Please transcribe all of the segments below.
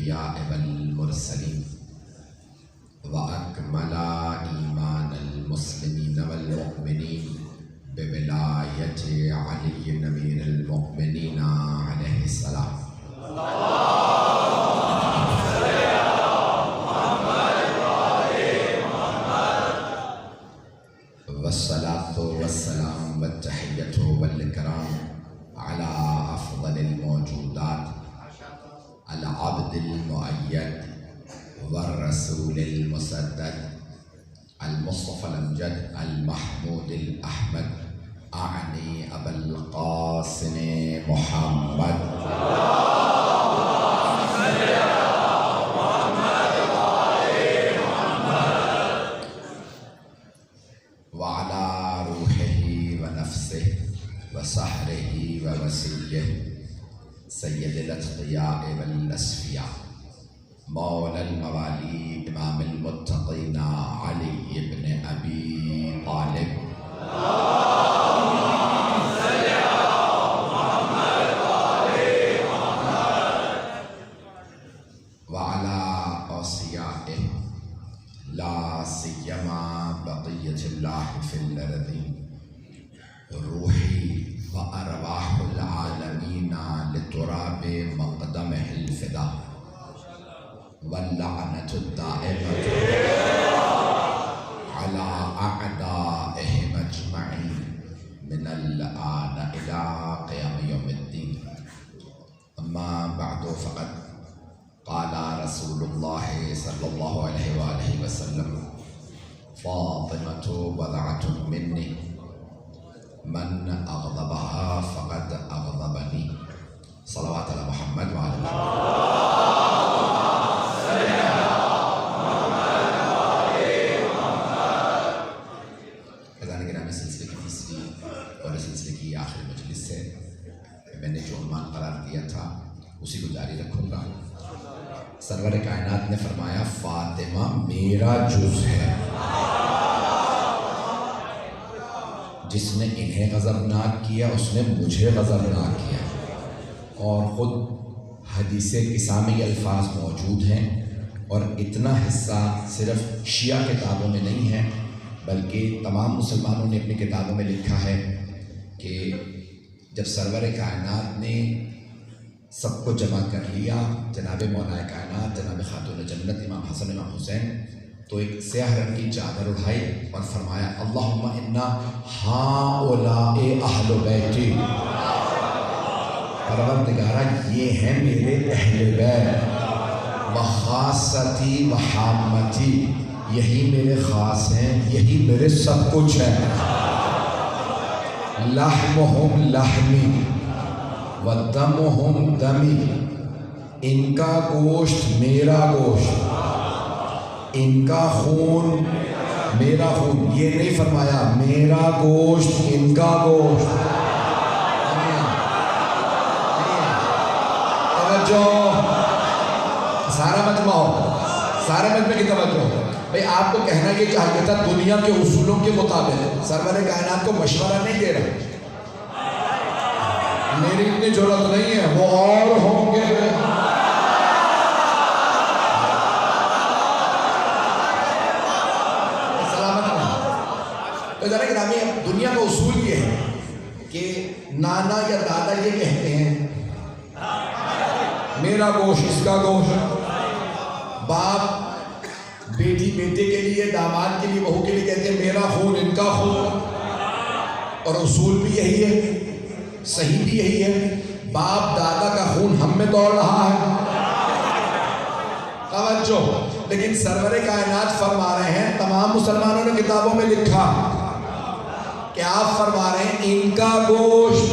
الأنبياء والمرسلين وأكمل إيمان المسلمين والمؤمنين بولاية علي أمير المؤمنين عليه السلام. والصلاة والسلام والتحية والإكرام على أفضل الموجودات العبد المؤيد والرسول المسدد المصطفى الأمجد المحمود الأحمد أعني أبا القاسم محمد وعلى روحه ونفسه وسحره ووسيه سيد الأتقياء والأسفياء مولى الموالي إمام المتقين علي بن أبي طالب وعلى أوصيائه لا سيما بقية الله في الأرضين روحي وأرواح العالمين لتراب مقدمه الفداء واللعنة الدائمة على أعدائهم أجمعين من الآن إلى قيام يوم الدين. أما بعد فقد قال رسول الله صلى الله عليه وآله وسلم فاطمة بضعة مني من أغضبها فقد أغضبني. صلوات على محمد وعلى سلسلے کی تیسری اور سلسلے کی آخری مجلس سے میں نے جو عنوان قرار دیا تھا اسی کو جاری رکھوں گا. سرور کائنات نے فرمایا فاطمہ میرا جز ہے. جس نے انہیں غضبناک کیا اس نے مجھے غضبناک کیا. اور خود حدیث قصہ میں یہ الفاظ موجود ہیں اور اتنا حصہ صرف شیعہ کتابوں میں نہیں ہے بلکہ تمام مسلمانوں نے اپنی کتابوں میں لکھا ہے کہ جب سرور کائنات نے سب کو جمع کر لیا جناب مولا کائنات جناب خاتون جنت امام حسن امام حسین تو ایک سیاہ رنگ کی چادر اٹھائی اور فرمایا اللہم انا ہؤلاء اہل بیتی. پروردگارہ یہ ہیں میرے اہل بیت وخاصتی وحامتی یہی میرے خاص ہیں یہی میرے سب کچھ ہے. لحمہم لحمی ودمہم دمی ان کا گوشت میرا گوشت ان کا خون میرا خون. یہ نہیں فرمایا میرا گوشت ان کا گوشت. توجہ سارا مجمع ہو سارے مجمع کی توجہ ہو. بھئی آپ کو کہنا یہ چاہیے تھا دنیا کے اصولوں کے مطابق سرور کائنات کو مشورہ نہیں دے رہا. میری اتنی ضرورت نہیں ہے وہ اور ہوں گے. سلامت رہا. تو ذرا گرامی دنیا کا اصول یہ ہے کہ نانا یا دادا یہ کہتے ہیں میرا گوشت اس کا گوشت. باپ بیٹی بیٹے کے لیے داماد کے لیے بہو کے لیے کہتے ہیں میرا خون ان کا خون. اور اصول بھی یہی ہے صحیح بھی یہی ہے. باپ دادا کا خون ہم میں دوڑ رہا ہے. توجہ. لیکن سرور کائنات فرما رہے ہیں تمام مسلمانوں نے کتابوں میں لکھا کہ آپ فرما رہے ہیں ان کا گوشت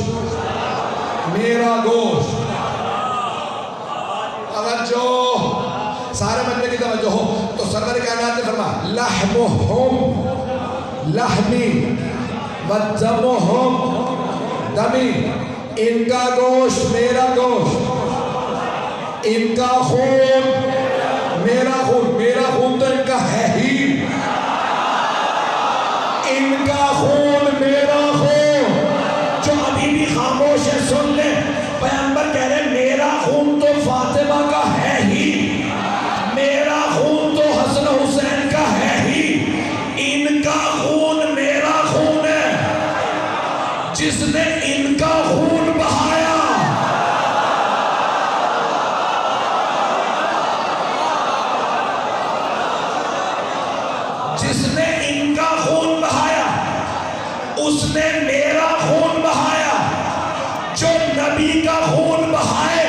میرا گوشت. توجہ سارے مجمع کی توجہ ہو. تو سرور کائنات نے فرمایا لحمہم لحمی ودمہم دمی ان کا گوشت میرا گوشت ان کا خون میرا خون. میرا خون تو ان کا ہے ہی. ان کا خون میرا خون. جو ابھی بھی خاموش ہے سن لیں پیغمبر کہہ رہے ہیں میرا خون تو فاطمہ کا ہے ہی. جس نے ان کا خون بہایا اس نے میرا خون بہایا. جو نبی کا خون بہائے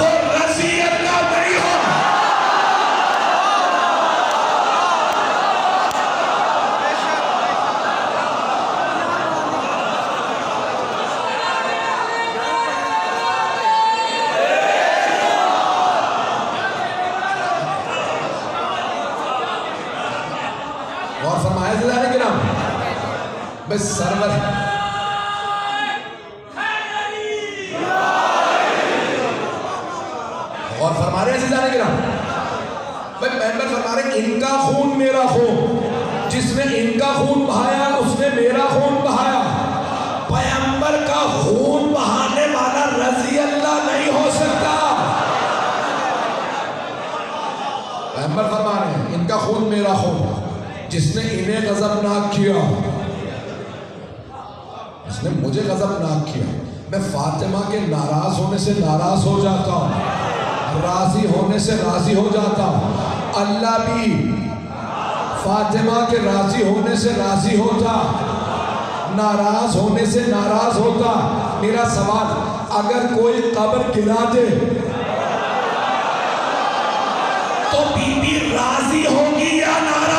وہ رضی اللہ نہیں ہو. اور فرمایا زیادہ کرام بس سرور اور فرما رہے ہیں زیادہ کرام بھائی پیغمبر فرما رہے ہیں ان کا خون میرا خون. جس نے ان کا خون بہایا اس نے میرا خون بہایا. پیغمبر کا خون بہانے والا رضی اللہ نہیں ہو سکتا. پیغمبر فرما رہے ہیں ان کا خون میرا خون. جس نے انہیں غضبناک کیا اس نے مجھے غضبناک کیا. میں فاطمہ کے ناراض ہونے سے ناراض ہو جاتا ہوں, راضی ہونے سے راضی ہو جاتا ہوں. اللہ بھی فاطمہ کے راضی ہونے سے راضی ہوتا, ناراض ہونے سے ناراض ہوتا. میرا سوال, اگر کوئی قبر گرا دے تو بی بی راضی ہوگی یا ناراض؟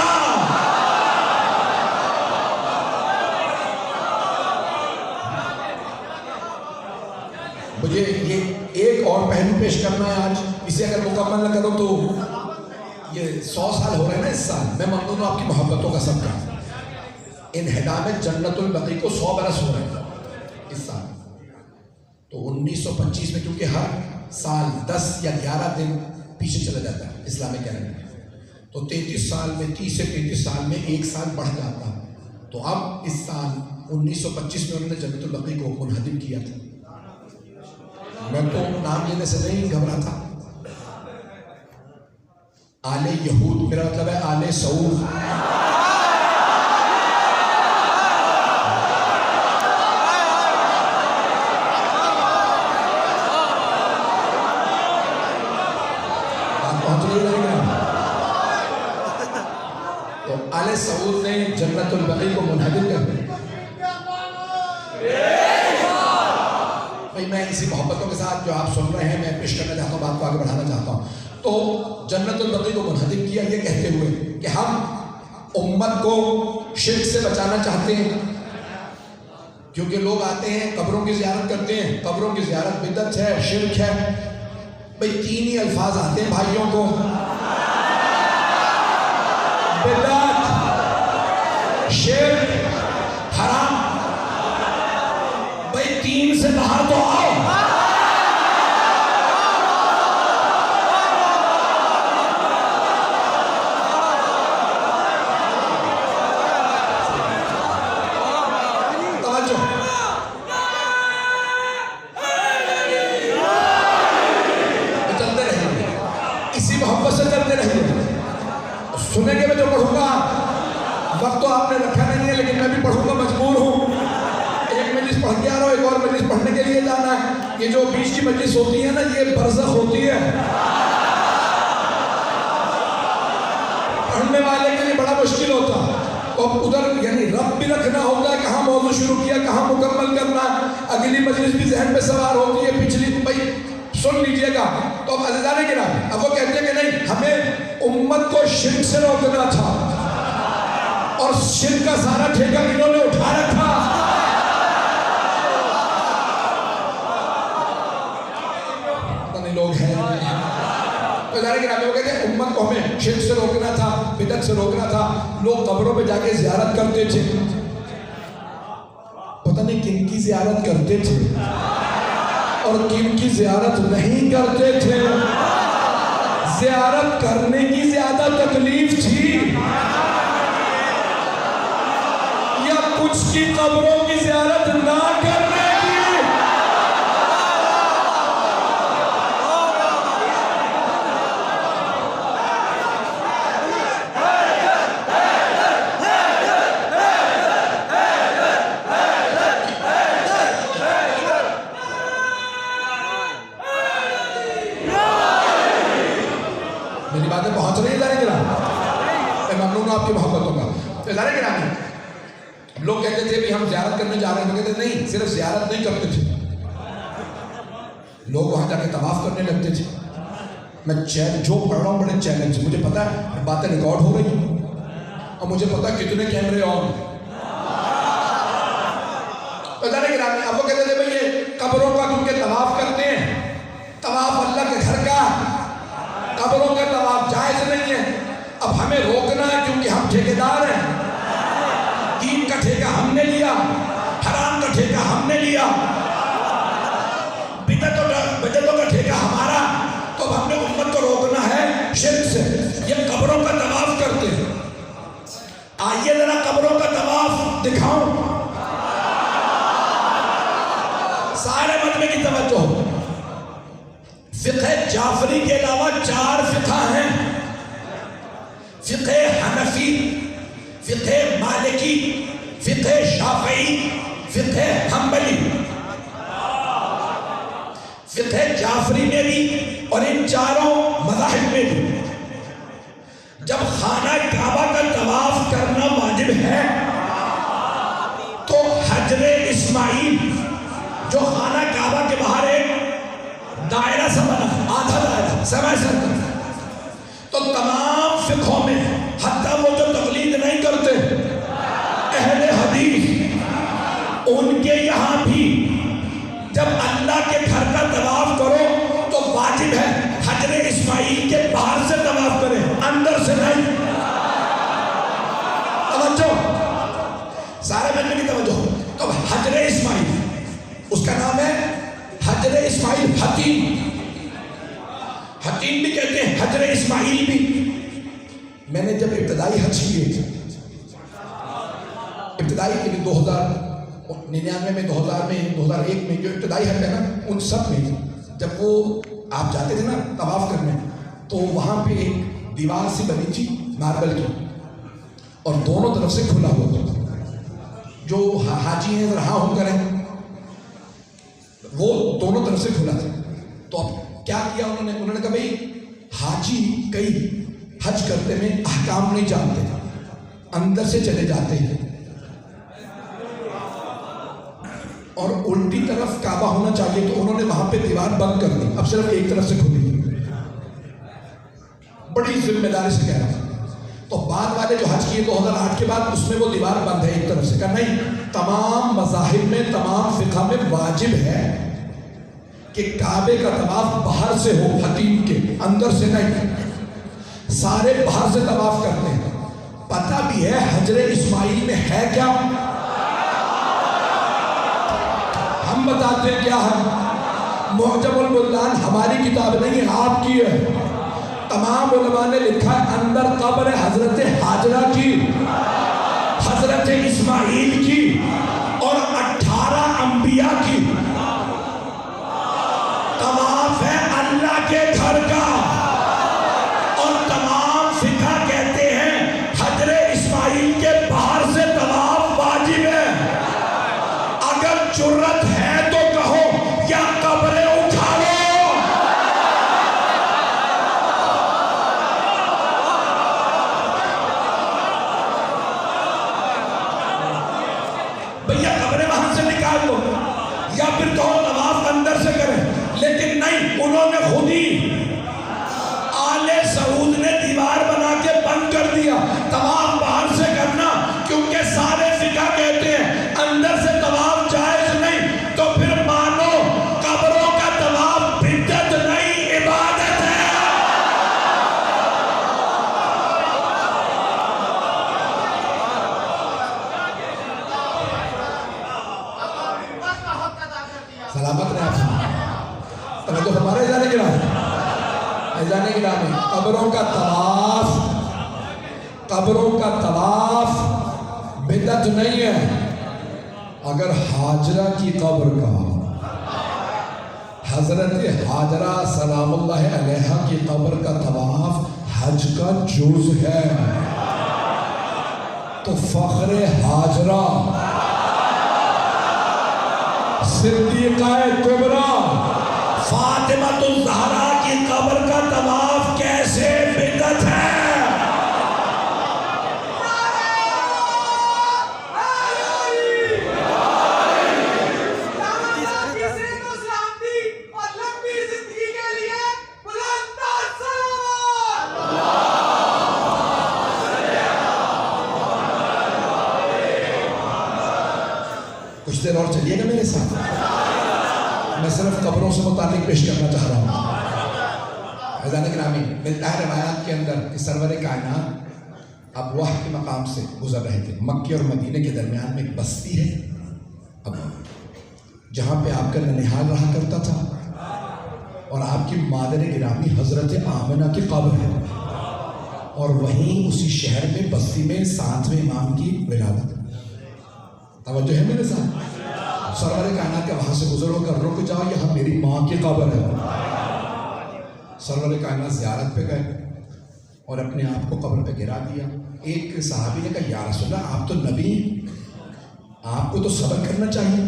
مجھے یہ ایک اور پہلو پیش کرنا ہے آج. اسے اگر مکمل نہ کرو تو یہ 100 سال ہو رہے ہیں نا اس سال. میں ممنون ہوں آپ کی محبتوں کا صدقہ. انہدام جنت البقیع کو 100 برس ہو رہے ہیں اس سال. تو 1925 میں کیونکہ ہر سال 10 یا 11 دن پیچھے چلا جاتا ہے اسلامک کیلنڈر, تو 33 سال میں 30 سے 33 سال میں ایک سال بڑھ جاتا. تو اب اس سال 1925 میں انہوں نے جنت البقیع کو منہدم کیا تھا. میں تو نام لینے سے نہیں گھبرا تھا. آل یہود, میرا مطلب ہے آل سعود. تو آل سعود نے جنت البقیع کو منہدم کر دیا. میں اسی محبتوں کے ساتھ جو آپ سن رہے ہیں میں پیش کرنا چاہتا ہوں, بات کو آگے بڑھانا چاہتا ہوں. تو جنت البقیع کو منہدم کیا یہ کہتے ہوئے کہ ہم امت کو شرک سے بچانا چاہتے ہیں, کیونکہ لوگ آتے ہیں قبروں کی زیارت کرتے ہیں. قبروں کی زیارت بدعت ہے, شرک ہے. بھئی 3 ہی الفاظ آتے ہیں بھائیوں کو, بدعت, شرک, حرام. بھئی 3 سے باہر تو آؤ. چلتے رہیں گے, اسی محبت سے چلتے رہیں گے. سنیں گے میں جو پڑھوں گا, وقت تو آپ نے رکھا نہیں ہے لیکن میں بھی پڑھوں گا, مجبور ہوں. ایک مجلس پڑھ کے آ رہا ہوں, ایک اور مجلس پڑھنے کے لیے جانا ہے. یہ جو بیچ کی مجلس ہوتی ہے نا, یہ برزخ ہوتی ہے. پڑھنے والے کے لیے بڑا مشکل ہوتا ہے. تو ادھر یعنی رب بھی رکھنا ہوتا ہے, کہاں موضوع شروع کیا, کہاں مکمل کرنا. اگلی مجلس بھی ذہن پہ سوار ہوتی ہے, پچھلی بھائی سن لیجئے گا. تو اب عزیزان کرام, اب وہ کہتے ہیں کہ نہیں, ہمیں امت کو شرک سے روکنا تھا اور شرک کا سارا ٹھیکہ انہوں نے اٹھا رکھا. لوگ ہیں تو ادارے کے نام وہ کہتے ہیں امت کو ہمیں شرک سے روکنا تھا, بدعت سے روکنا تھا. لوگ قبروں پہ جا کے زیارت کرتے تھے, پتہ نہیں کن کی زیارت کرتے تھے اور کن کی زیارت نہیں کرتے تھے. زیارت کرنے کی زیادہ تکلیف تھی یا کچھ کی قبروں کی زیارت نہ کرنے کی؟ میری باتیں پہنچ رہی ہیں میں ممنون ہوں آپ کی محبتوں کا۔ فیضان گرامی، لوگ کہتے تھے بھی ہم زیارت کرنے جا رہے ہیں، تو کہتے تھے نہیں، صرف زیارت نہیں کرتے تھے، لوگ وہاں جا کے طواف کرنے لگتے تھے۔ میں جو پڑھ رہا ہوں بڑے چیلنج، مجھے پتا ہے باتیں ریکارڈ ہو رہی ہیں اور مجھے پتا ہے کتنے کیمرے آن ہیں۔ فیضان گرامی، اب وہ کہتے تھے بھئی یہ قبروں کا کیونکہ طواف کرتے ہیں، طواف اللہ کے گھر کا، قبروں کا طواف جائز نہیں ہے، اب ہمیں روکنا ہے کیونکہ ہم ٹھیکیدار ہیں، دین کا ٹھیکہ ہم نے لیا، حرام کا ٹھیکہ ہم نے لیا، بدعتوں کا ٹھیکہ ہمارا، تو اب ہم نے امت کو روکنا ہے شرک سے۔ یہ قبروں کا طواف کرتے ہیں، آئیے ذرا قبروں کا طواف دکھاؤں، سارے مجمع کی توجہ۔ فقہ جعفری کے علاوہ 4 فقہ ہیں، فقہ حنفی، فقہ مالکی، فقہ شافعی، فقہ حنبلی۔ فقہ جعفری میں بھی اور ان 4 مذاہب میں بھی جب خانہ کعبہ کا طواف کرنا واجب ہے تو حجر اسماعیل جو خانہ کعبہ کے باہر ایک دائرہ سا بنا، آدھا دائرہ سیمی سرکل، تو تمام فقہوں میں حتیٰ وہ جو تقلید نہیں کرتے اہل حدیث، ان کے یہاں بھی جب اللہ کے گھر کا طواف کرو تو واجب ہے حجر اسماعیل کے باہر سے طواف کریں، اندر سے نہیں۔ توجہ، سارے مجمع کی توجہ۔ تو حجر اسماعیل، اس کا نام ہے حجر اسماعیل، حتیم، حتیم بھی کہتے ہیں، حجر اسماعیل بھی۔ میں نے جب ابتدائی حج کیے، ابتدائی 2099 میں، 2000 میں، 2001 میں جو ابتدائی حج ہے نا، ان سب میں جب وہ آپ جاتے تھے نا طواف کرنے، تو وہاں پہ ایک دیوار سی بنی تھی ماربل کی، اور دونوں طرف سے کھلا ہوا تھا۔ جو حاجی ہیں ذرا ہاں ہم کریں، وہ دونوں طرف سے کھلا تھا۔ تو اب کیا کیا انہوں نے کہا بھئی حاجی کئی حج کرتے میں احکام نہیں جانتے، اندر سے چلے جاتے ہیں اور الٹی طرف کعبہ ہونا چاہیے، تو انہوں نے وہاں پہ دیوار بند کر دی، اب صرف ایک طرف سے کھلی۔ بڑی ذمہ داری سے کہہ رہا ہوں۔ تو بعد والے جو حج کیے 2008 کے بعد، اس میں وہ دیوار بند ہے ایک طرف سے، کہا نہیں، تمام مذاہب میں، تمام فقہ میں واجب ہے کہ کعبے کا طواف باہر سے ہو، حتیم کے، اندر سے نہیں۔ سارے باہر سے طواف کرتے ہیں۔ پتہ بھی ہے حجر اسماعیل میں ہے کیا، ہم بتاتے ہیں کیا ہے۔ معجم البلدان ہماری کتاب نہیں، آپ کی ہے۔ تمام علماء نے لکھا ہے اندر قبر حضرت حاجرہ کی، حضرت اسماعیل کی اور 18 انبیاء کی طواف ہے اللہ کے گھر کا، اور تمام فقہ کہتے ہیں حجر اسماعیل کے باہر سے طواف واجب ہے۔ اگر جرت ہے تو کہو یا قبریں اٹھا لو۔ بھیا قبریں وہاں سے نکال دو، یا پھر کہو طواف اندر سے کریں، لیکن نہیں، انہوں نے خود ہی آل سعود نے دیوار بنا کے بند کر دیا طواف باہر سے کرنا، کیونکہ سارے فقہ کہتے ہیں اندر سے طواف جائز نہیں، تو پھر مانو قبروں کا طواف بدعت نہیں، عبادت ہے۔ سلامت رہے آپ، توجہ ہمارے جانے کے بعد جانے کے بعد قبروں کا طواف، قبروں کا طواف بدعت نہیں ہے۔ اگر حاجرہ کی قبر کا، حضرت حاجرہ سلام اللہ علیہا کی قبر کا طواف حج کا جز ہے، تو فخر حاجرہ صدیقہ کبریٰ فاطمہ الزہرا کی قبر کا طواف کیسے بدعت ہے؟ کچھ دیر اور چلیے گا میرے ساتھ؟ میں صرف قبروں سے متعلق پیش کرنا چاہ رہا ہوں. عزیزان گرامی، ملتا ہے روایات کے اندر کہ سرور کائنات ابواہ کے مقام سے گزر رہے تھے. مکے اور مدینے کے درمیان میں ایک بستی ہے ابواہ، جہاں پہ آپ کا ننہال رہا کرتا تھا، اور آپ کی مادر گرامی حضرت آمنہ کی قبر ہے، اور وہیں اسی شہر میں بستی میں 7ویں امام کی ولادت. توجہ ہے میرے ساتھ؟ سرور کائنات کے وہاں سے گزرو کر رک جاؤ، یہاں میری ماں کی قبر ہے. سرور کائنات زیارت پہ گئے اور اپنے آپ کو قبر پہ گرا دیا. ایک صحابی نے کہا یا رسول اللہ، آپ تو نبی ہیں، آپ کو تو صبر کرنا چاہیے.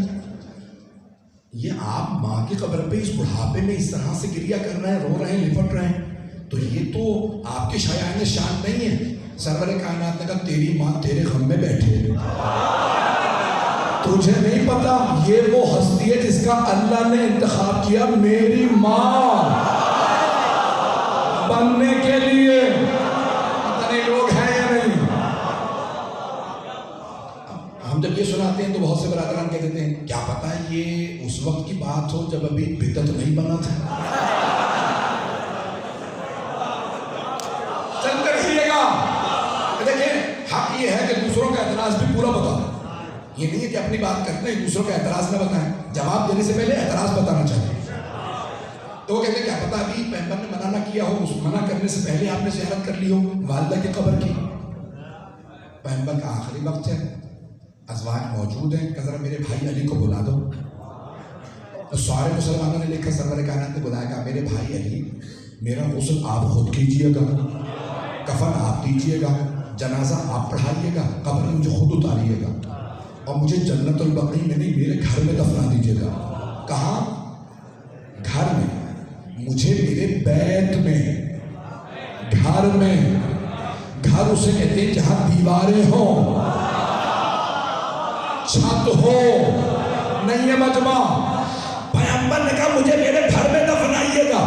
یہ آپ ماں کی قبر پہ اس بڑھاپے میں اس طرح سے گریا کر رہے ہیں، رو رہے ہیں، لپٹ رہے ہیں، تو یہ تو آپ کے شایان شان نہیں ہے. سرور کائنات نے کہا تیری ماں تیرے غم میں بیٹھے، تجھے نہیں پتا یہ وہ ہستی ہے جس کا اللہ نے انتخاب کیا میری ماں بننے کے لیے. اتنے لوگ ہیں یا نہیں؟ ہم جب یہ سناتے ہیں تو بہت سے برادران کہہ دیتے ہیں کیا پتا یہ اس وقت کی بات ہو جب ابھی بدعت نہیں بنا تھا. چل کر رہیے گا. دیکھیں حق یہ ہے کہ دوسروں کا اعتراض بھی پورا بتاؤ. یہ نہیں ہے کہ اپنی بات کرتے ہیں دوسروں کا اعتراض نہ بتائیں. جواب دینے سے پہلے اعتراض بتانا چاہیے. تو وہ کہتے ہیں کیا پتا ابھی پیغمبر نے منع نہ کیا ہو، منع کرنے سے پہلے آپ نے زیارت کر لی ہو والدہ کی قبر کی. پیغمبر کا آخری وقت ہے، ازواج موجود ہیں، کہ ذرا میرے بھائی علی کو بلا دو. تو سارے مسلمانوں نے لکھا، سرور کائنات نے بلایا، کہا میرے بھائی علی میرا غسل آپ خود کیجئے گا، کفن آپ دیجئے گا، جنازہ آپ پڑھائیے گا، قبر مجھے خود اتاریے گا، اور مجھے جنت البقیع میں نہیں میرے گھر میں دفنا دیجئے گا. کہاں؟ گھر میں. مجھے میرے بیت میں، گھر میں. گھر اسے کہتے ہیں جہاں دیواریں ہوں، چھت ہو، نہیں ہے مجمع. پیغمبر نے کہا مجھے میرے گھر میں دفنائیے گا.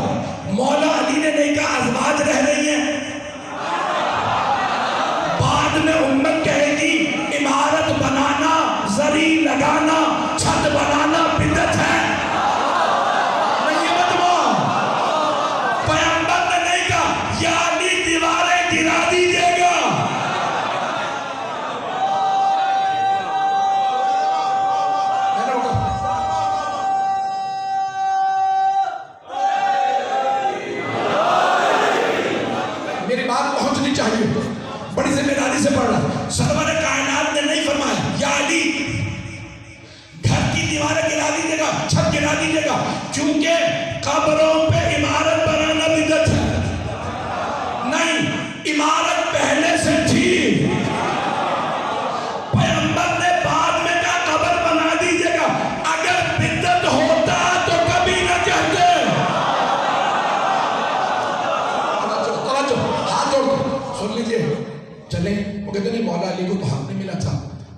مولا علی نے نہیں کہا ازواج رہ رہی ہیں، بعد میں امت کہے گی عمارت بنانا، زری لگانا، چھت بنانا بدعت ہے، نہیں ہے مجمع. پیغمبر نے نہیں کہا یا علی دیواریں گرا دیجیے گا. میری بات پہنچنی چاہیے، بڑی ذمہ داری سے پڑھ رہا. سرور کائنات نے نہیں فرمایا یا علی گھر کی دیواریں گرا دیجیے گا، چھت گرا دیجیے گا، کیونکہ قبروں پہ عمارت بنانا بدعت ہے. نہیں، عمارت پہلے سے تھی. پیغمبر نے بعد میں کہا قبر بنا دیجیے گا. اگر بدعت ہوتا تو کبھی نہ کہتے. ہاتھ جوڑ سن لیجیے. چلیں، وہ کہتے نہیں مولا علی کو تو حق نہیں ملا تھا،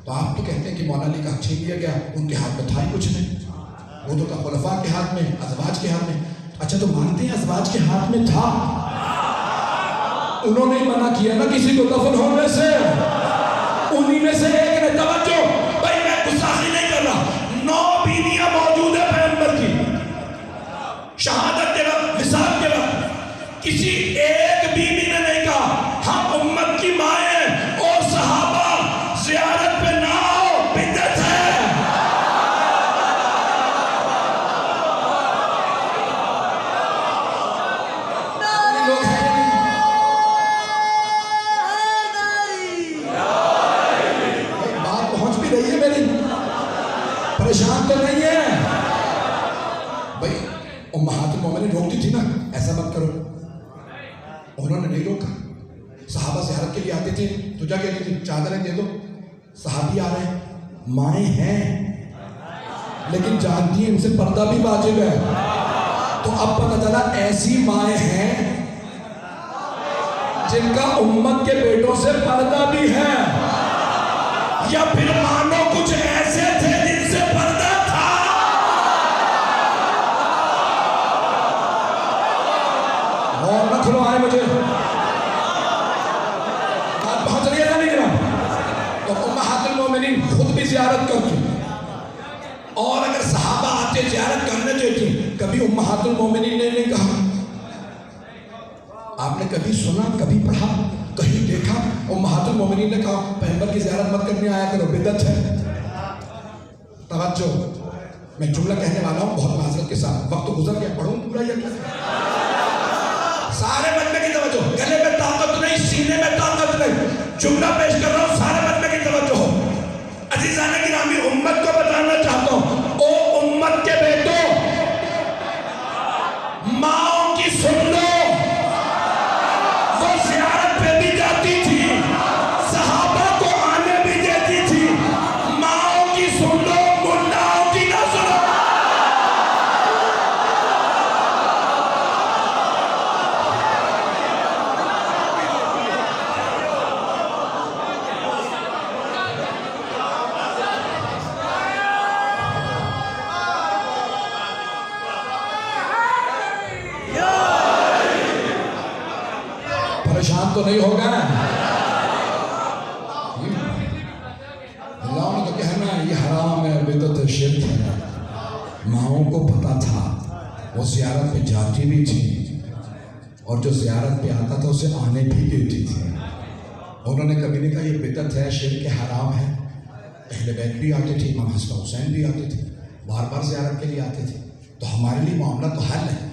تو آپ تو کہتے ہیں کہ مولا علی کا حق چھین لیا گیا، ان کے ہاتھ میں تھا ہی کچھ نہیں، وہ تو خلفاء کے ہاتھ میں، ازواج کے ہاتھ میں. اچھا تو مانتے ہیں ازواج کے ہاتھ میں تھا، انہوں نے منع کیا نا کسی کو دفن ہونے سے، انہی میں سے ایک نے. توجہ بھائی، میں گستاخی نہیں کر رہا. 9 بیویاں موجود ہیں پیغمبر کی شہادت کے وقت، وصال کے وقت. کسی ایک بیوی نے نہیں کہا ہم امت کی مائیں اور صحابہ زیارت پہ نہ آؤ، بدعت ہے. لوگ ہیں بات پہنچ بھی رہی ہے میری، پریشان تو نہیں ہے بھائی. امہات المومنین روکتی تھی نا ایسا مت کرو، انہوں نے نہیں روکا. صحابہ زیارت کے لیے آتے تھے تو کیا کہتے تھے چادریں دے دو. صحابی آ رہے ہیں، مائیں ہیں لیکن جانتی ہیں ان سے پردہ بھی واجب ہے. تو اب پتہ چلا ایسی مائیں ہیں جن کا امت کے بیٹوں سے پردہ بھی ہے، یا پھر مانو کچھ ایسے تھے جن سے پردہ تھا. اور نہ کھلو آئے مجھے بات پہنچ رہی ہے نا. نہیں گرا تو امہات المومنین خود بھی زیارت کر کے اور اگر صحابہ آتے زیارت کرنے دیتے، کبھی امہات المومنین نے نہیں کہا؟ آپ نے کبھی سنا، کبھی پڑھا، کہیں دیکھا امہات المومنین نے کہا پیغمبر کی زیارت مت کرنے آیا کرو، بدعت ہے؟ توجہ، میں جملہ کہنے والا ہوں بہت معذرت کے ساتھ، وقت گزر گیا، پڑھوں پورا یا کیا؟ سارے بندے کی توجہ، گلے میں طاقت نہیں، سینے میں طاقت نہیں، جملہ پیش کر رہا ہوں، سارے بندے کی توجہ ہو۔ عزیزان گرامی، امت کو بتانا چاہتا ہوں، او امت کے بیٹوں، ماؤں کی سن لو، وہ زیارت پہ بھی جاتی تھی، صحابہ کو آنے بھی دیتی تھی، ماؤں کی سن لو، ملاؤں کی نہ سنو۔ پریشان تو نہیں ہوگا؟ اللہ نے تو کہنا یہ حرام ہے، بدعت ہے، شرک ہے۔ ماؤں کو پتا تھا، وہ زیارت پہ جاتی بھی تھی، اور جو زیارت پہ آتا تھا اسے آنے بھی دیتی تھی۔ انہوں نے کبھی نہیں کہا یہ بدعت ہے، شرک ہے، حرام ہے۔ اہل بیت بھی آتے تھے، امام حسن حسین بھی آتے تھے، بار بار زیارت کے لیے آتے تھے۔ تو ہمارے لیے معاملہ تو حل ہے،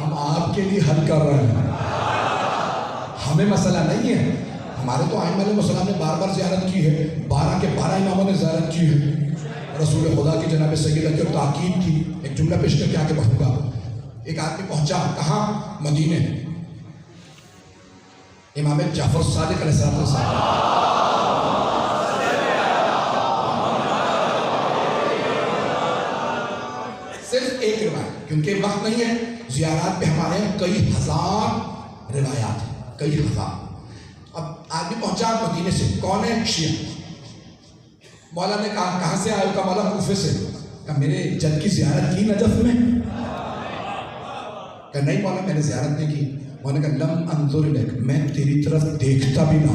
ہم آپ کے لیے حل کر رہے ہیں، ہمیں مسئلہ نہیں ہے۔ ہمارے تو ائمہ علیہ السلام نے بار بار زیارت کی ہے، 12 کے 12 اماموں نے زیارت کی ہے، رسول خدا کی جناب سیدہ کی تاکید کی۔ ایک جملہ پیش کر کے آگے بڑھوں گا۔ ایک آدمی پہنچا کہاں؟ مدینے، امام جعفر صادق علیہ السلام، صرف ایک روایت، کیونکہ وقت نہیں ہے، زیارات پہ ہمارے کئی ہزار روایات ہیں، کئی ہزار۔ اب آدمی پہنچا مدینے سے، کون ہے؟ شیعہ۔ مولا نے کہا کہاں سے آئے؟ کہا مولا کوفے سے۔ کہا میرے جد کی زیارت کی نجف میں؟ کہا نہیں مولا میں نے زیارت نہیں کی۔ مولا نے کہا لم انظر الیک، میں تیری طرف دیکھتا بھی نہ،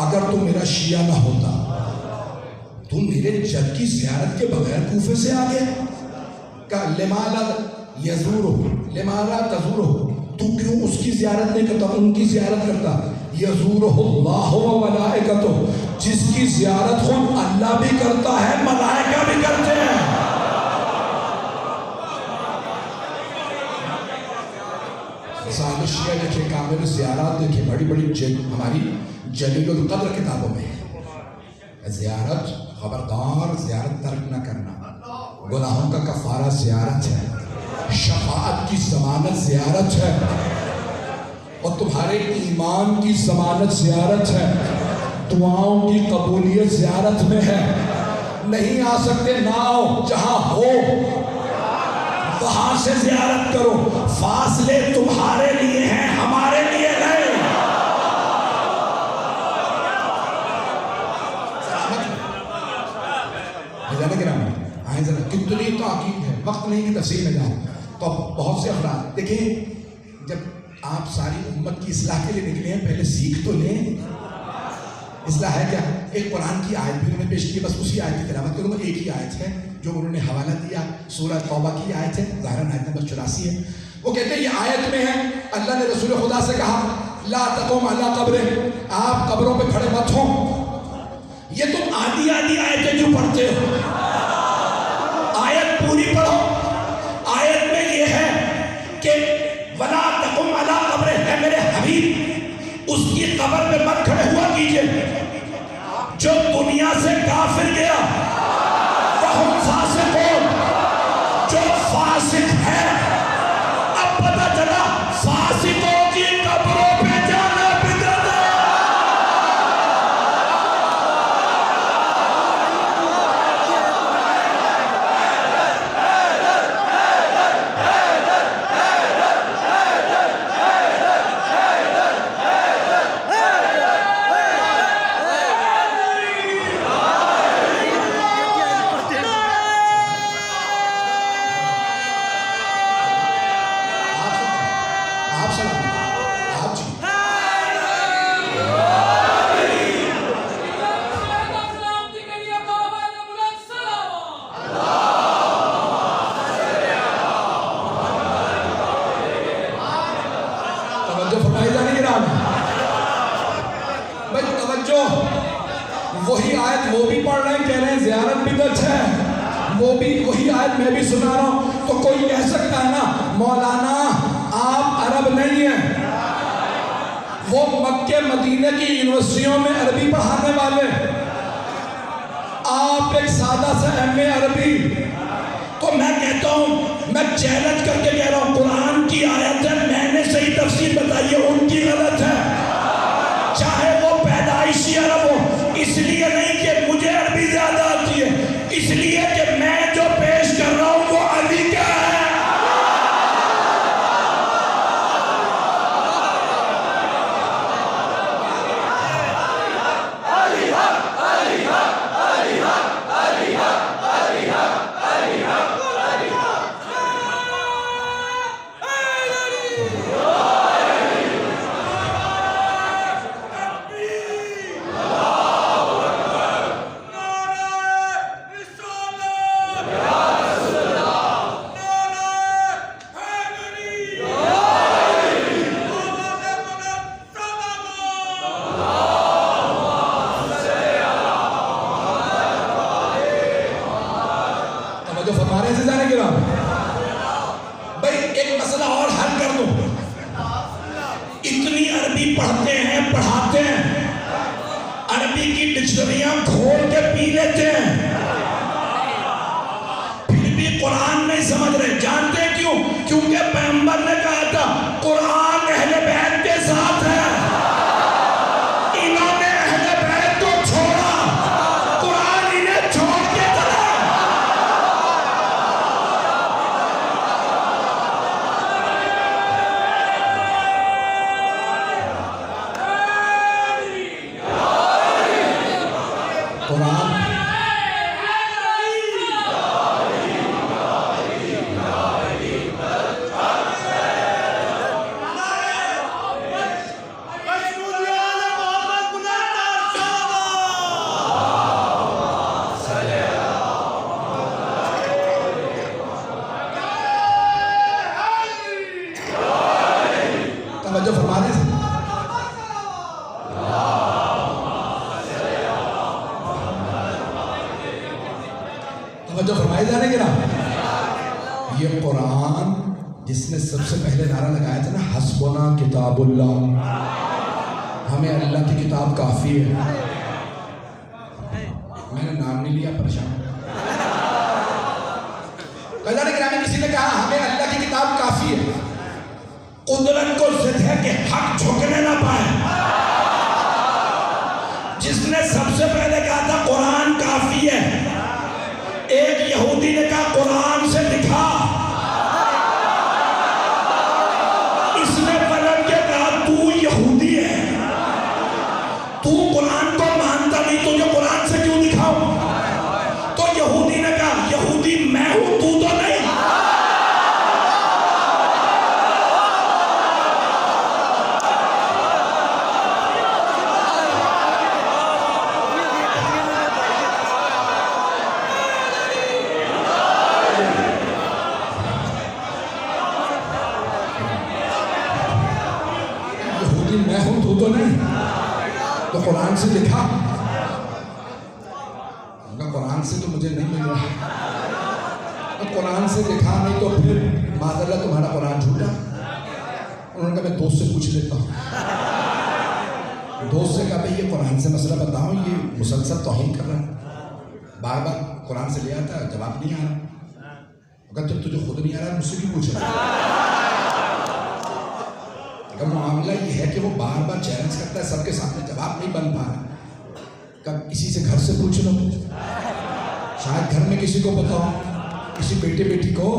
اگر تو میرا شیعہ نہ ہوتا، تو میرے جد کی زیارت کے بغیر کوفے سے آ گیا؟ کہا لماذا یزورہ، لماذا تزورہ، تو کیوں اس کی زیارت نہیں کرتا، ان کی زیارت کرتا؟ یزورہ اللہ و ملائکتہ، جس کی زیارت خود اللہ بھی کرتا ہے، ملائکہ بھی کرتے ہیں۔ رسالہ شیعہ دیکھیں، کامل زیارات دیکھیں، بڑی بڑی ہماری جلیل القدر کتابوں میں ہے۔ زیارت، خبردار زیارت ترک نہ کرنا، گناہوں کا کفارہ زیارت ہے، شفاعت کی ضمانت زیارت ہے، اور تمہارے ایمان کی ضمانت زیارت ہے، دعاؤں کی قبولیت زیارت میں ہے۔ نہیں آ سکتے نہ آؤ، جہاں ہو وہاں سے زیارت کرو، فاصلے تمہارے لیے ہیں، ہمارے لیے نہیں۔ آئیں ذرا، کتنی تاکید ہے، وقت نہیں کہ تفصیل میں جاؤں۔ تو بہت سے افراد دیکھیں، جب آپ ساری امت کی اصلاح کے لیے نکلے ہیں، پہلے سیکھ تو لیں، اصلاح ہے کیا؟ ایک قرآن کی آیت بھی انہوں نے پیش کی، بس اسی آیت کی تلاوت کروں گا۔ ایک ہی آیت ہے جو انہوں نے حوالہ دیا، سورہ توبہ کی آیت ہے، ظاہراً آیت نمبر 84 ہے۔ وہ کہتے ہیں یہ آیت میں ہے، اللہ نے رسول خدا سے کہا لا تقم علی قبر، آپ قبروں پہ کھڑے مت ہوں۔ یہ تم آدھی آدھی آیتیں جو پڑھتے ہو، آیت پوری پڑھو۔ آیت میں یہ ہے کہ ولا تقم علی قبر، ہے میرے حبیب اس کی قبر پہ مت کھڑے ہوا کیجئے جو دنیا سے کافر گیا، وہم فاسقون، جو فاسق ہے۔ اب پتہ چلا فاسقوں کی قبروں پہ جانا بدعت ہے۔ توجہ فرمائی جانے گرام بھائی توجہ وہی آیت وہ بھی پڑھ رہے ہیں کہہ رہے ہیں زیارت بھی تو اچھا ہے وہ بھی وہی آیت میں بھی سنا رہا ہوں تو کوئی کہہ سکتا ہے نا مولانا آپ عرب نہیں ہیں وہ مکہ مدینہ کی یونیورسٹیوں میں عربی پڑھانے والے آپ ایک سادہ سا ایم اے عربی تو میں کہتا ہوں میں چیلنج کر کے کہہ رہا ہوں قرآن کی آیت ہے میں نے صحیح تفسیر بتائی ہے ان کی غلط ہے چاہے وہ پیدائشی عرب ہو اس لیے نہیں کہ مجھے عربی زیادہ آتی ہے اس لیے کہ میں جو پیش کر رہا ہوں وہ علی کا ہے توجہ فرمائی جانے گے نا یہ قرآن جس نے سب سے پہلے نعرہ لگایا تھا نا حسبنا کتاب اللہ ہمیں اللہ کی کتاب کافی ہے میں نے نام نہیں لیا پریشان کسی نے کہا ہمیں اللہ کی کتاب کافی ہے قدرت کو ضد ہے کہ حق جھکنے نہ پائے جس نے سب سے پہلے کہا تھا قرآن کافی ہے ایک یہودی نے کہا قرآن سے دکھا اس نے پلٹ کے کہا تو یہودی ہے تو قرآن کو مانتا نہیں تجھے قرآن سے کیوں دکھاؤ تو یہودی نے کہا یہودی میں ہوں تو نہیں میں ہوں تو نہیں تو قرآن سے دکھا قرآن سے تو مجھے نہیں مل رہا تو قرآن سے دکھا نہیں تو پھر معذاللہ تمہارا قرآن جھوٹا انہوں نے کہا میں دوست سے پوچھ لیتا ہوں دوست سے کہا بھئی یہ قرآن سے مسئلہ بتاؤ یہ مسلسل توہین کر رہا ہے بار بار قرآن سے لے آتا ہے جواب نہیں آ رہا اگر جب تجھے خود نہیں آ رہا مجھ سے بھی پوچھ رہا معاملہ یہ ہے کہ وہ بار بار چیلنج کرتا ہے سب کے سامنے جواب نہیں بن پا رہا کب کسی سے گھر سے پوچھ لو شاید گھر میں کسی کو بتاؤ کسی بیٹے بیٹی کو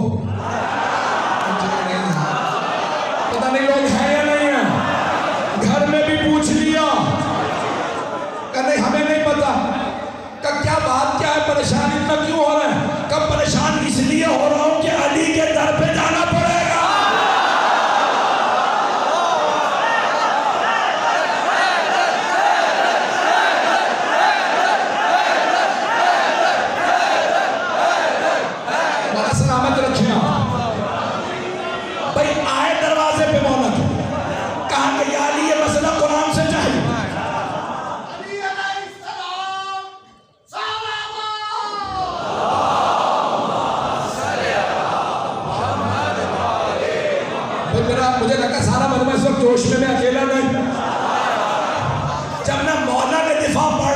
پتہ نہیں لوگ ہیں یا نہیں ہیں گھر میں بھی پوچھ لیا کہ نہیں ہمیں نہیں پتا کہ کیا بات کیا ہے پریشان اتنا کیوں ہو رہا ہے کب پریشان اس لیے ہو رہا ہوں کہ علی کے در پہ جانا پڑے گا بھائی آئے دروازے پہ مولا کہاں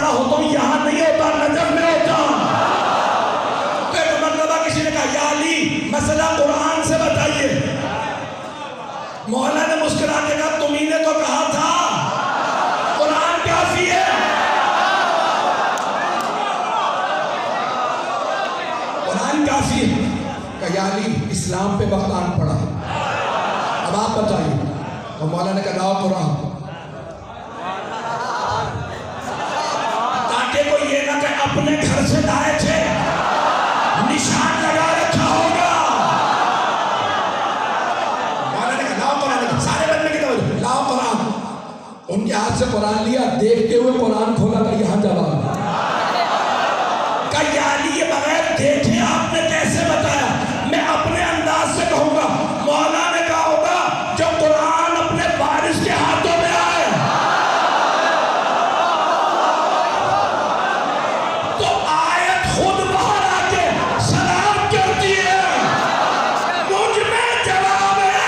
کھڑا ہوتا ہوں یہاں نہیں ہوتا، نجف میں ہوتا. تو ایک مرتبہ کسی نے کہا یا علی مسئلہ قرآن سے بتائیے. مولا نے مسکرا کے کہا تمہیں نے تو کہا تھا قرآن کافی ہے. قرآن کافی ہے. کہا یا علی اسلام پہ بغداد پڑا، اب آپ بتائیے. تو مولا نے کہا لاؤ قرآن، تاکہ کوئی یہ نہ کہ اپنے گھر سے لائے تھے نشان لگا رکھا ہوگا. مولا نے کہا لاؤ قرآن. سارے بندے کی توجہ، لاؤ قرآن. ان کے ہاتھ سے قرآن لیا، دیکھتے ہوئے قرآن کھولا کہ یہاں جواب. کہا یا علی یہ بغیر دیکھے آپ نے کیسے بتایا؟ میں اپنے انداز سے کہوں گا مولا نے کہا ہوگا جو قرآن اپنے وارث کے ہاتھوں میں آئے تو آیت خود باہر آ کے سلام کرتی ہے مجھ میں جواب ہے.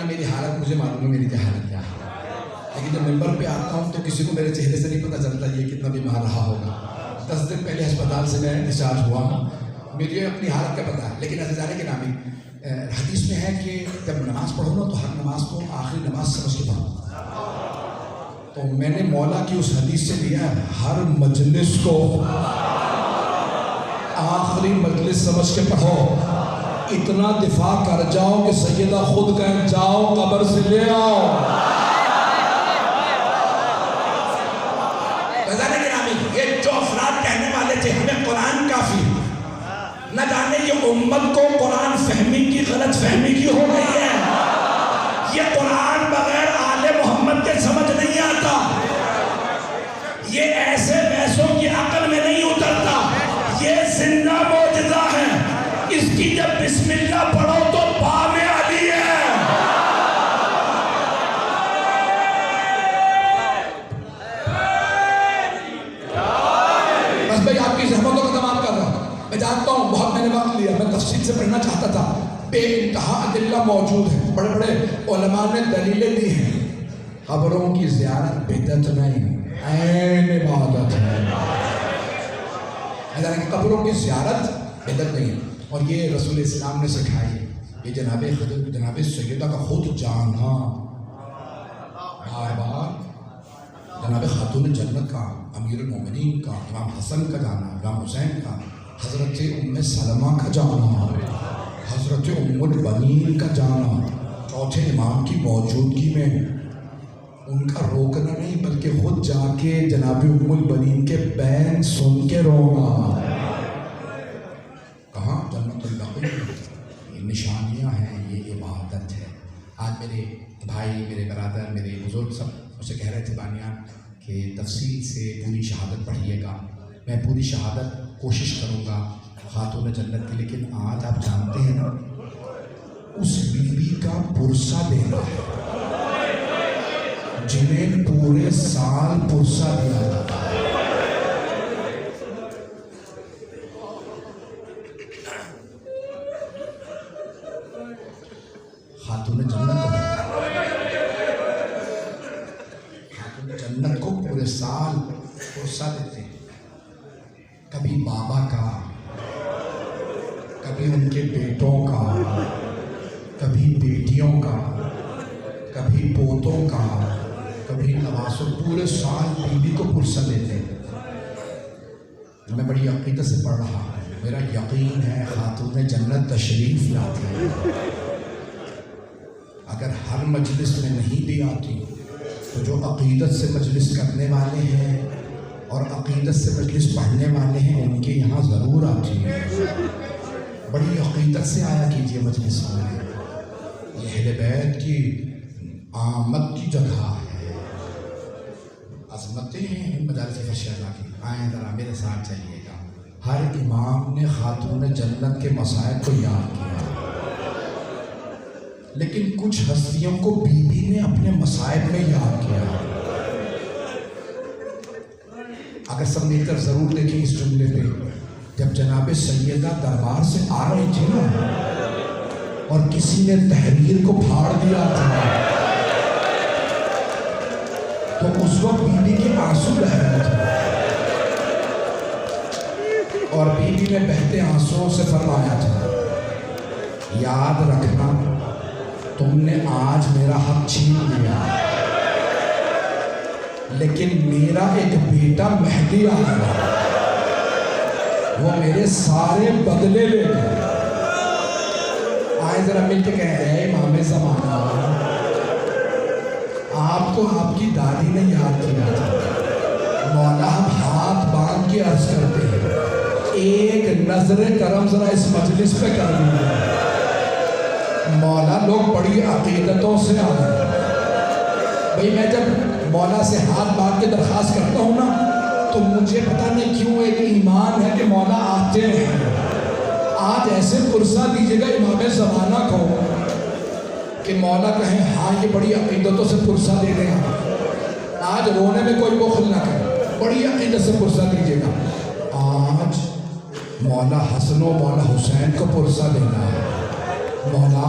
میری حالت مجھے معلوم ہے میری کیا حالت کیا ہے، لیکن جب ممبر پہ آتا ہوں تو کسی کو میرے چہرے سے نہیں پتہ چلتا یہ کتنا بیمار رہا ہوگا. 10 دن پہلے ہسپتال سے میں ڈسچارج ہوا ہوں، مجھے اپنی حالت کا پتہ ہے. لیکن عزیزانے کے نامی حدیث میں ہے کہ جب نماز پڑھو نا تو ہر نماز کو آخری نماز سمجھ کے پڑھو. تو میں نے مولا کی اس حدیث سے لیا ہر مجلس کو آخری مجلس سمجھ کے پڑھو. اتنا دفاع کر جاؤ کہ سیدہ خود کہیں جاؤ قبر سے لے آؤ. یہ جو افراد کہنے والے تھے ہمیں قرآن کافی، نہ جانے یہ امت کو قرآن فہمی کی غلط فہمی کی ہو گئی ہے. یہ قرآن بغیر آل محمد کے سمجھ نہیں آتا، یہ ایسے ویسوں کی عقل میں نہیں اترتا، یہ زندہ معجزہ ہے. اس کی جب بسم اللہ پڑھو تو بام علی ہے. بس بھائی آپ کی زحمتوں کا تمام کر رہا ہوں. میں جانتا ہوں بہت میں نے وقت لیا، میں تفصیل سے پڑھنا چاہتا تھا. بے انتہا ادلہ موجود ہیں، بڑے بڑے علماء نے دلیلیں دی ہیں. قبروں کی زیارت بدعت نہیں، عین عبادت ہے. قبروں کی زیارت بدعت نہیں، اور یہ رسول اسلام نے سکھائی. یہ جناب سیدہ کا خود جانا بار بار، جناب خاتون جنت کا، امیر المومنین کا، امام حسن کا جانا، امام حسین کا، حضرت ام سلمہ کا جانا، حضرت ام البنین کا جانا، چوتھے امام کی موجودگی میں ان کا روکنا نہیں بلکہ خود جا کے جناب ام البنین کے بین سن کے رونا. کہاں؟ جنت البقیع. یہ نشانیاں ہیں، یہ عبادت ہے. آج میرے بھائی، میرے برادر، میرے بزرگ سب مجھ سے کہہ رہے تھے بانیان کہ تفصیل سے پوری شہادت پڑھیے گا. میں پوری شہادت کوشش کروں گا خاتون جنت کی. لیکن آج آپ جانتے ہیں نا اس بیوی کا پرسہ دینا ہے جنہیں پورے سال پرسہ دیا جاتا ہے. خاتون جنت کو پورے سال پرسہ دیتے ہیں. کبھی بابا کا، کبھی ان کے بیٹوں کا، کبھی بیٹیوں کا، کبھی پوتوں کا، کبھی نوازوں پورے سال بیوی کو پرسہ دیتے ہیں. میں بڑی عقیدت سے پڑھ رہا ہوں. میرا یقین ہے خاتون جنت تشریف لاتی ہے. اگر ہر مجلس میں نہیں بھی آتی تو جو عقیدت سے مجلس کرنے والے ہیں اور عقیدت سے مجلس پڑھنے والے ہیں ان کے یہاں ضرور آتی ہے. بڑی عقیدت سے آیا کیجیے مجلس میں. یہ اہل بیت کی آمد کی جگہ ہے. عظمتیں ہیں مجالس فشیلہ کی. آئیں ذرا میرے ساتھ چلیے گا. ہر امام نے خاتون جنت کے مصائب کو یاد کیا، لیکن کچھ ہستیوں کو بی بی نے اپنے مصائب میں یاد کیا. اگر سب مل کر ضرور دیکھیں اس جملے پہ، جب جناب سیدہ دربار سے آ رہی تھی نا اور کسی نے تحریر کو پھاڑ دیا تھا تو اس وقت بی بی کے آنسو بہ رہے تھے اور بی بی نے بہتے آنسوؤں سے فرمایا تھا، یاد رکھنا تم نے آج میرا حق چھین لیا، لیکن میرا ایک بیٹا مہدی آئے گا، وہ میرے سارے بدلے لے گئے. آئے ذرا مل کے کہہ رہے ہیں امام زمانہ، آپ کو آپ کی دادی نے یاد کیا تھا. مولا ہم ہاتھ باندھ کے عرض کرتے ہیں، ایک نظر کرم ذرا اس مجلس پہ کر دیجیے. مولا لوگ بڑی عقیدتوں سے آئے. بھئی میں جب مولا سے ہاتھ باندھ کے درخواست کرتا ہوں نا تو مجھے پتہ نہیں کیوں ایک ایمان ہے کہ مولا آتے ہیں. آج ایسے پرسہ دیجیے گا امام زمانہ کو کہ مولا کہیں ہاں یہ بڑی عقیدتوں سے پرسہ دے رہے ہیں. آج رونے میں کوئی بخل نہ کرے، بڑی عقیدت سے پرسہ دیجیے گا. آج مولا حسن و مولا حسین کو پرسہ دینا ہے. مولا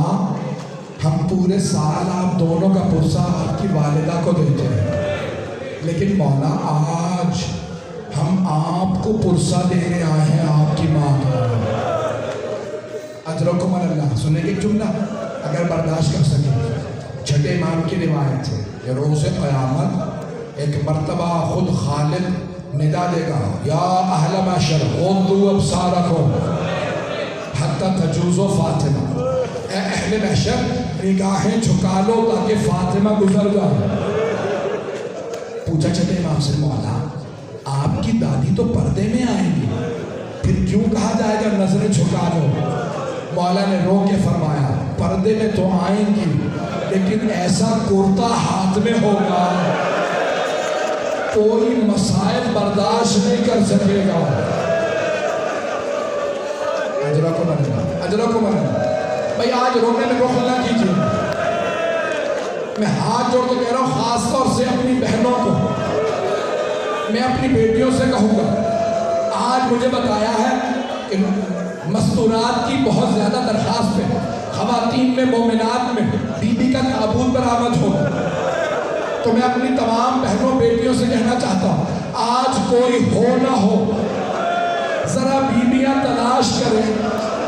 ہم پورے سال آپ دونوں کا پرسہ آپ کی والدہ کو دیتے ہیں، لیکن مولا آج ہم آپ کو پرسہ دینے آئے ہیں آپ کی ماں کا. اجرکم اللہ. سنیں گے جملہ اگر برداشت کر سکیں. چھٹے امام کی روایت ہے کہ روز قیامت ایک مرتبہ خود خالق ندا دے گا، یا اہل محشر غضوا ابصارکم حتی تجوزوا فاطمہ. اے اہل محشر نگاہیں جھکا لو تاکہ فاطمہ گزر جائے. پوچھا چھٹے امام سے، مولا آپ کی دادی تو پردے میں آئیں گی، پھر کیوں کہا جائے گا نظریں جھکا لو؟ مولا نے رو کے فرمایا، پردے میں تو آئیں گی لیکن ایسا کرتا ہاتھ میں ہوگا کوئی مسائل برداشت نہیں کر سکے گا. اجرکم اللہ، اجرکم اللہ. بھئی آج رونے میں بخل نہ کیجیے. میں ہاتھ جوڑ کے کہہ رہا ہوں، خاص طور سے اپنی بہنوں کو، میں اپنی بیٹیوں سے کہوں گا، آج مجھے بتایا ہے کہ مستورات کی بہت زیادہ درخواست ہے. خواتین میں مومنات میں بی بی کا تابوت برآمد ہو. تو میں اپنی تمام بہنوں بیٹیوں سے کہنا چاہتا ہوں، آج کوئی ہو نہ ہو ذرا بیویاں تلاش کریں.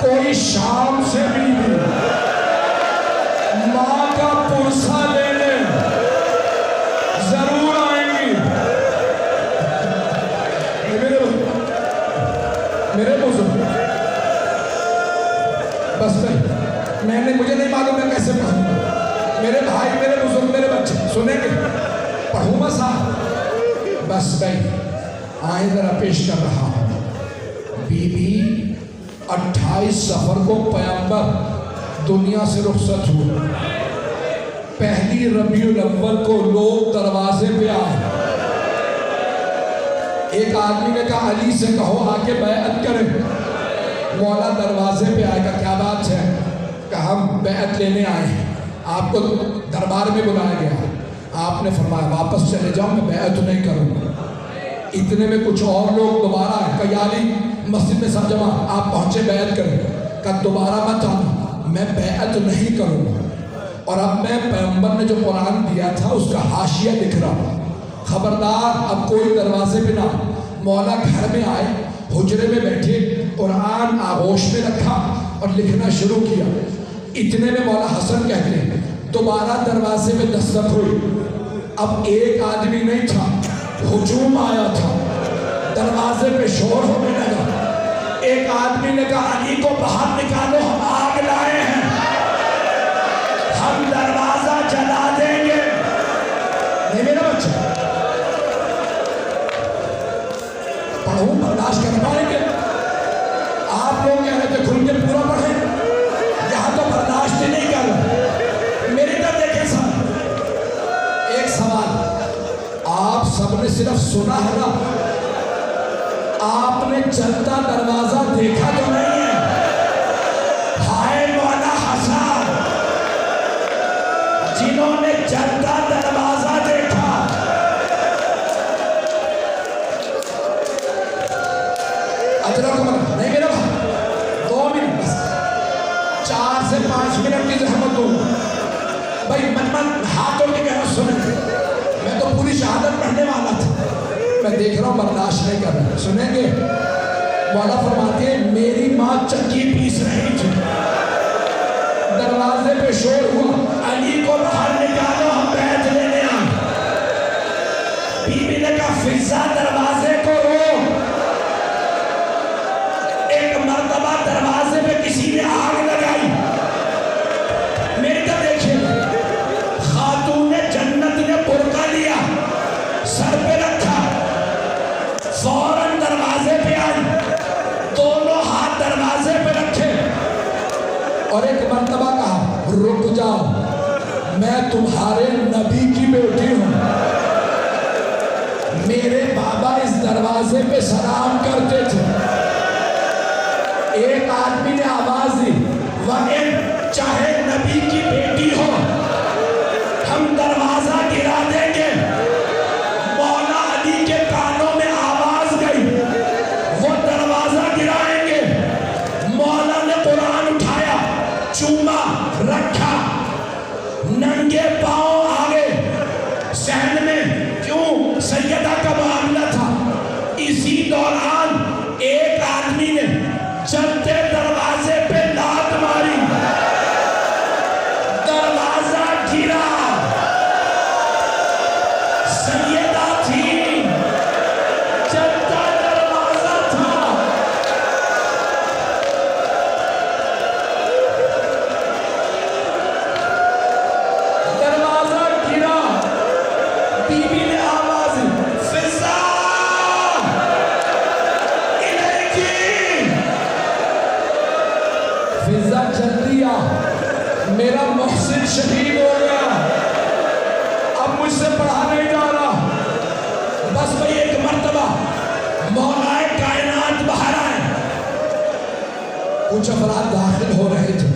کوئی شام سے بیوی ماں کا پرسہ لینے ضرور آئیں گی. میرے بزرگ بس نہیں، مجھے نہیں معلوم میں کیسے پڑھوں. میرے بھائی، میرے بزرگ، میرے بچے سنیں گے، پڑھوں میں صاحب. بس بھائی آئیں ذرا پیش کر رہا ہوں. بی بی 28 سفر کو پیغمبر دنیا سے رخصت ہوئے. پہلی ربیع الاول کو لوگ دروازے پہ آئے. ایک آدمی نے کہا علی سے کہو آ کے بیعت کریں. مولا دروازے پہ آئے گا، کیا بات ہے؟ کہ ہم بیعت لینے آئے ہیں، آپ کو دربار میں بلایا گیا. آپ نے فرمایا واپس چلے جاؤ، میں بیعت نہیں کروں گا. اتنے میں کچھ اور لوگ دوبارہ آئے. کہ یا علی مسجد میں سب جمع، آپ پہنچے بیعت کریں. کہ دوبارہ مت آنا، میں بیعت نہیں کروں گا. اور اب میں پیغمبر نے جو قرآن دیا تھا اس کا حاشیہ لکھ رہا ہوں، خبردار اب کوئی دروازے پہ نہ. مولا گھر میں آئے، حجرے میں بیٹھے، قرآن آغوش میں رکھا اور لکھنا شروع کیا. اتنے میں مولا حسن کہتے ہیں دوبارہ دروازے میں دستک ہوئی. اب ایک آدمی نہیں تھا، ہجوم آیا تھا، دروازے پہ شور ہونے لگا۔ ایک آدمی نے کہا علی کو باہر نکالو، ہم آگ لائے ہیں، ہم دروازہ جلا دیں گے۔ نہیں میرا بچہ، پڑھوں برداشت کر پائیں گے؟ آپ لوگ کہہ رہے تھے کھل کے پورا پڑھیں، یہاں تو برداشت ہی نہیں کر رہے۔ میری طرف دیکھیں سب، ایک سوال، آپ سب نے صرف سنا ہے نا، آپ نے چلتا دروازہ دیکھا تو نہیں ہے؟ ہائے مولا حسن، جنہوں نے چلتا دروازہ دیکھا، نہیں میرا 2 منٹ بس، 4 سے 5 منٹ کی زحمت دوں بھائی۔ من ہاتھوں کے کہنا سنیں، میں تو پوری شہادت پڑھنے والا تھا، میں دیکھ رہا ہوں برداشت نہیں کر رہا۔ سنیں گے؟ مولا فرماتے ہیں میری ماں چکی پیس رہی تھی، دروازے پہ شور ہوا، علی کو باہر نکالو، ہم بیعت لینے آئے۔ بی بی نے کہا فضا دروازے کو روک۔ ایک مرتبہ دروازے پہ کسی نے آگ لگائی۔ میری طرف دیکھیں، خاتون جنت نے برقع لیا، سر پہ رکھا، فوراً دروازے پہ آئی، دونوں ہاتھ دروازے پہ رکھے اور ایک مرتبہ کہا رک جاؤ، میں تمہارے نبی کی بیٹی ہوں، میرے بابا اس دروازے پہ سلام کرتے تھے۔ ایک آدمی نے آواز دی وَإِن، چاہے نبی کی بیٹی ہو ہم دروازہ گرا دیں گے۔ مولا علی کے کانوں میں آواز گئی، وہ دروازہ گرائیں گے۔ مولا نے قرآن اٹھایا، چوما رکھا، ننگے پاؤں آگے صحن میں، کیوں؟ سیدہ کا معاملہ تھا۔ اسی دوران ایک آدمی نے چلتے دروازے پہ لات ماری، دروازہ گرا، سیدہ تھی، چلتا دروازہ تھا۔ دروازہ گرا، بی بی نے آواز فضا الیکی، فضا چل دیا، میرا محسن شہید ہو گیا، اب مجھ سے پڑھا نہیں جا رہا۔ بس بھئی ایک مرتبہ مولا کائنات باہر آئے، کچھ افراد داخل ہو رہے تھے،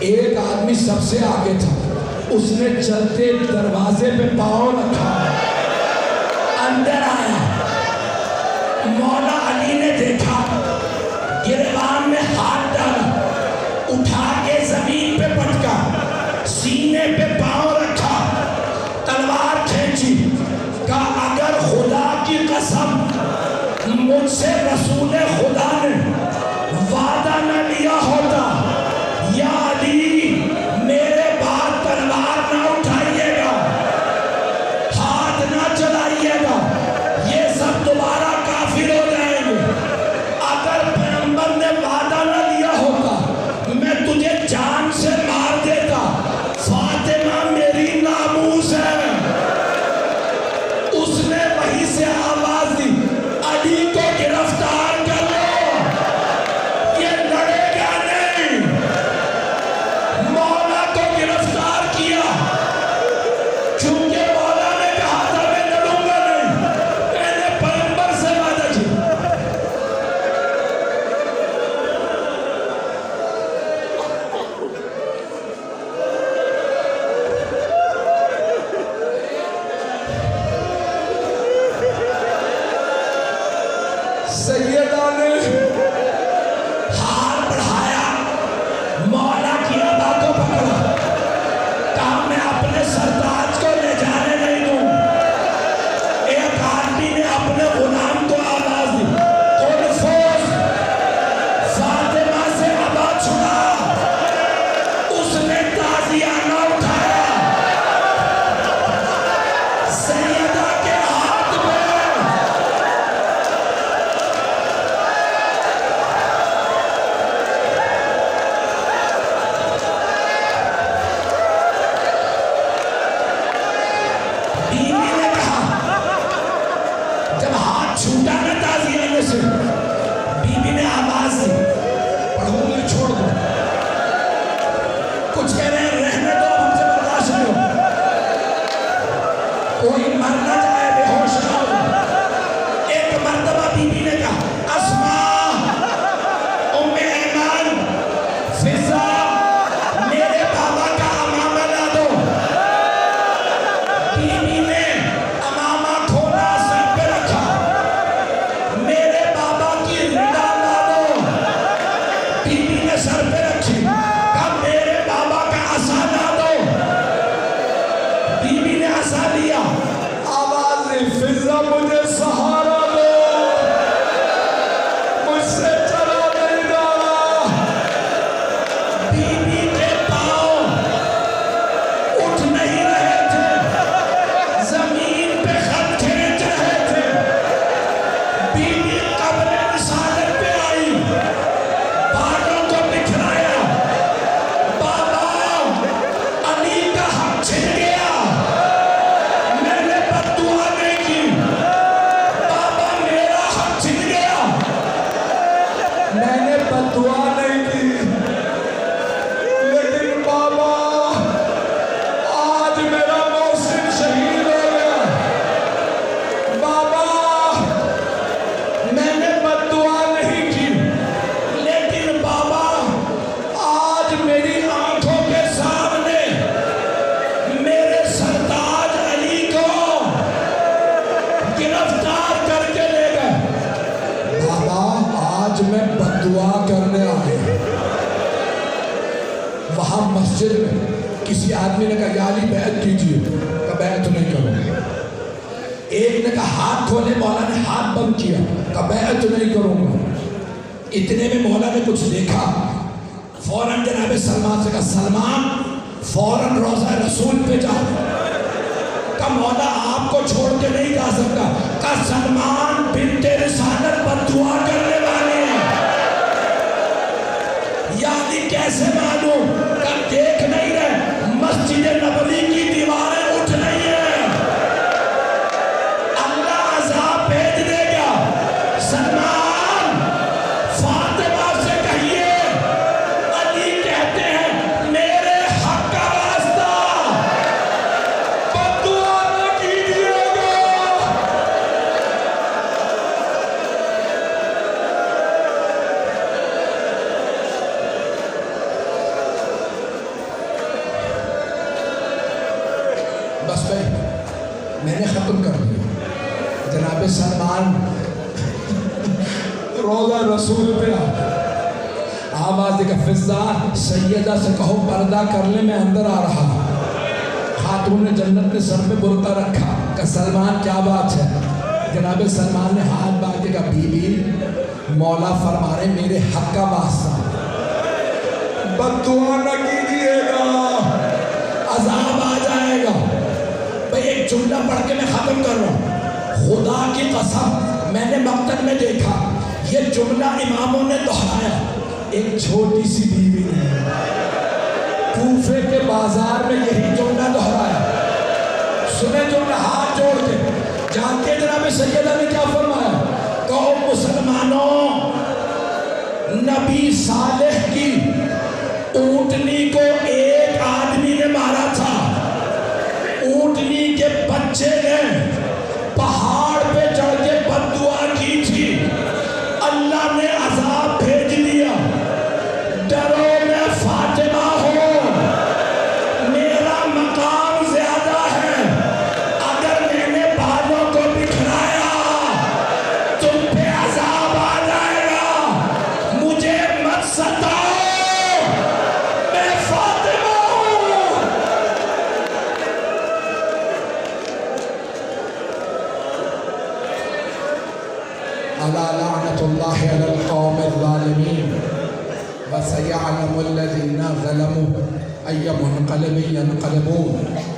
ایک آدمی سب سے آگے تھا، اس نے چلتے دروازے پہ پاؤں رکھا، اندر آیا۔ مولا علی نے دیکھا، گریبان میں ہاتھ ڈالا، اٹھا کے زمین پہ پٹکا، سینے پہ پاؤں رکھا، تلوار کھینچی، کہا اگر خدا کی قسم مجھ سے رسول خدا نے وعدہ نہ لیا ہوتا، یا علی میرے بعد تلوار نہ اٹھائیے گا، ہاتھ نہ چلائیے گا، یہ سب دوبارہ کافر ہو جائیں گے۔ اگر پیغمبر نے وعدہ نہ لیا ہوتا میں تجھے جان سے مار دیتا، فاطمہ میری ناموس ہے۔ اس نے وہیں سے آواز دی علی کو گرفتار کر لو، یہ لڑے گا نہیں۔ مولا کو گرفتار کیا، چونکہ مولا نے کہا تھا میں لڑوں گا نہیں، میں نے پیغمبر سے وعدہ کیا۔ سیدہ نے ہاتھ بڑھایا، مولا کی ابا کو پکڑا، کہا میں اپنے سرتاج کو لے جانے نہیں دوں۔ ایک آدمی نے اپنے غلام کو آواز دی خود فوز، فاطمہ سے ابا چھڑا۔ اس نے تازیانہ اٹھایا، چھوٹا نہ تازیانے سے. بی بی نے آواز دی, پڑھوں گی چھوڑ دو. کچھ کہہ رہے ہیں رہنے دو, ہم سے برداشت نہیں ہو. کوئی مر نہ جائے, بے ہوش نہ ہو. ایک مرتبہ بی بی نے کہا اسماء, ام ایمان, فضا, میرے بابا کا امامہ لا دو. بی بی نے امامہ کھولا, سر پہ رکھا. میرے بابا کی ردا لا دو. بی بی نے سر پہ رکھی. کہا میرے بابا کا عصا لا دو. بی بی نے عصا لیا. آواز دی فضا مجھے سہارا دو, مجھ سے چلا نہیں جانا. بی بی کے پاؤں اٹھ نہیں رہے تھے, زمین پہ خط کھینچ رہے تھے. بی بی قبر رسالت پہ آئی, بالوں کو بکھرایا. بابا علی کا حق چھن گیا, میں نے بد دعا نہیں کی. بابا میرا حق چھن گیا, میں نے بد دعا نہیں کی. لیکن بابا آج میرا محسن شہید ہو گیا. بابا میں نے بد دعا نہیں کی, لیکن بابا آج میری آنکھوں کے سامنے میرے سرتاج علی کو گرفتار کر کے لے گئے. بابا آج میں بد دعا کرنے آیا. وہاں مسجد میں کسی آدمی نے کہا یا علی بیعت کیجیے, کہا بیعت نہیں کروں گا. ایک نے کہا ہاتھ کھولے, مولا نے ہاتھ بند کیا, کہا بیعت نہیں کروں گا. اتنے میں مولا نے کچھ دیکھا, فوراً جناب سلمان سے کہا سلمان فوراً روضہ رسول پہ جا. کہا مولا آپ کو چھوڑ کے نہیں جا سکتا. کہا سلمان بنت رسالت بد دعا کرنے والے ہیں. یعنی کیسے معلوم؟ کہا دیکھ نہیں رہے مسجد نبوی کی دیواریں اٹھ رہی ہیں, اللہ عذاب بھیج دے گا. سلمان فاطمہ سے کہیے علی کہتے ہیں میرے حق کا واسطہ بد دعا نہ کیجیے گا. بس میں نے ختم کر دیا. جناب سلمان روضہ رسول پہ آواز دے کہ فضا سیدہ سے کہو پردہ کر لے, میں اندر آ رہا. خاتون جنت نے سر پہ برقع رکھا. کہ سلمان کیا بات ہے؟ جناب سلمان نے ہاتھ باندھ کے کہا بی بی مولا فرما رہے میرے حق کا واسطہ بد دعا نہ کیجیے گا, عذاب آ جائے گا. بھئی ایک جملہ پڑھ کے میں ختم کر رہا ہوں. خدا کی قسم میں نے مقتل میں دیکھا یہ جملہ اماموں نے دہرایا. ایک چھوٹی سی بیوی نے کوفے کے بازار میں یہی جملہ دہرایا. سنیں جملہ ہاتھ جوڑ کے. جانتے جناب سیدہ نے کیا فرمایا؟ کہو مسلمانوں, نبی صالح کی اونٹنی کو ایک آدمی نے مارا تھا. اونٹنی کے بچے نے پہاڑ پہ چڑھ کے بد دعا کی تھی, اللہ نے عذاب بھیج دیا. ڈرو میں فاطمہ ہوں, میرا مقام زیادہ ہے. اگر میں نے بالوں کو بکھرایا تم پہ عذاب آ جائے گا. مجھے مت ستاؤ, میں فاطمہ ہوں. الا لعنت اللہ علی القوم الظالمین وسيعلم الذين ظلموا أي منقلب ينقلبون.